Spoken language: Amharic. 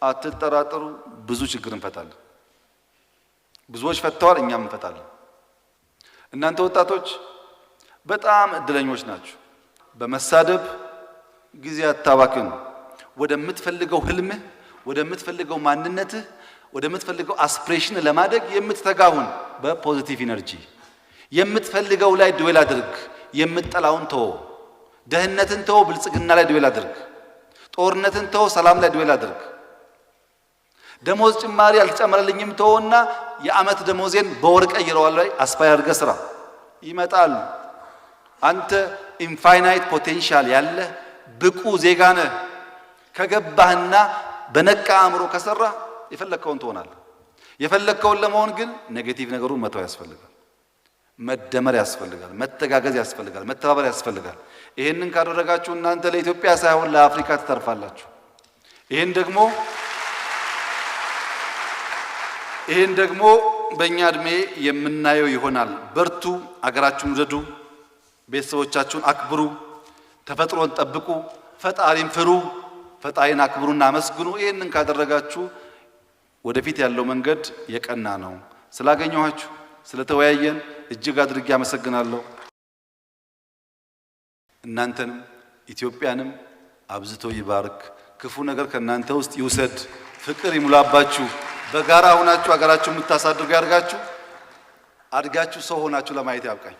አትጠራጠሩ፣ ብዙ ችግር እንፈታለን። ብዙዎች ፈተዋል፣ እኛም እንፈታለን። እናንተ ወጣቶች በጣም እድለኞች ናችሁ። በመሳደብ ጊዜ አታባክኑ። ወደምትፈልገው ህልምህ፣ ወደምትፈልገው ማንነትህ፣ ወደምትፈልገው አስፒሬሽን ለማደግ የምትተጋሁን በፖዚቲቭ ኢነርጂ የምትፈልገው ላይ ድዌል አድርግ። የምትጠላውን ተው። ደህንነትን ተው፣ ብልጽግና ላይ ድዌል አድርግ። ጦርነትን ተው፣ ሰላም ላይ ድዌል አድርግ። ደሞዝ ጭማሪ አልተጨመረልኝም ተውና የዓመት ደሞዜን በወር ቀይረዋለሁ ላይ አስፓየር አድርገህ ስራ። ይመጣል። አንተ ኢንፋይናይት ፖቴንሻል ያለ ብቁ ዜጋ ነህ። ከገባህና በነቃ አእምሮ ከሰራ የፈለከውን ትሆናለህ። የፈለከውን ለመሆን ግን ኔጌቲቭ ነገሩን መተው ያስፈልጋል። መደመር ያስፈልጋል። መተጋገዝ ያስፈልጋል። መተባበር ያስፈልጋል። ይሄንን ካደረጋችሁ እናንተ ለኢትዮጵያ ሳይሆን ለአፍሪካ ትተርፋላችሁ። ይሄን ደግሞ በእኛ እድሜ የምናየው ይሆናል። በርቱ። አገራችሁን ውደዱ። ቤተሰቦቻችሁን አክብሩ። ተፈጥሮን ጠብቁ። ፈጣሪን ፍሩ። ፈጣሪን አክብሩና አመስግኑ። ይሄንን ካደረጋችሁ ወደፊት ያለው መንገድ የቀና ነው። ስላገኘኋችሁ ስለተወያየን እጅግ አድርጌ አመሰግናለሁ። እናንተንም ኢትዮጵያንም አብዝቶ ይባርክ። ክፉ ነገር ከናንተ ውስጥ ይውሰድ። ፍቅር ይሙላባችሁ። በጋራ ሆናችሁ አገራችሁን የምታሳድጉ ያድርጋችሁ። አድጋችሁ ሰው ሆናችሁ ለማየት ያብቃኝ።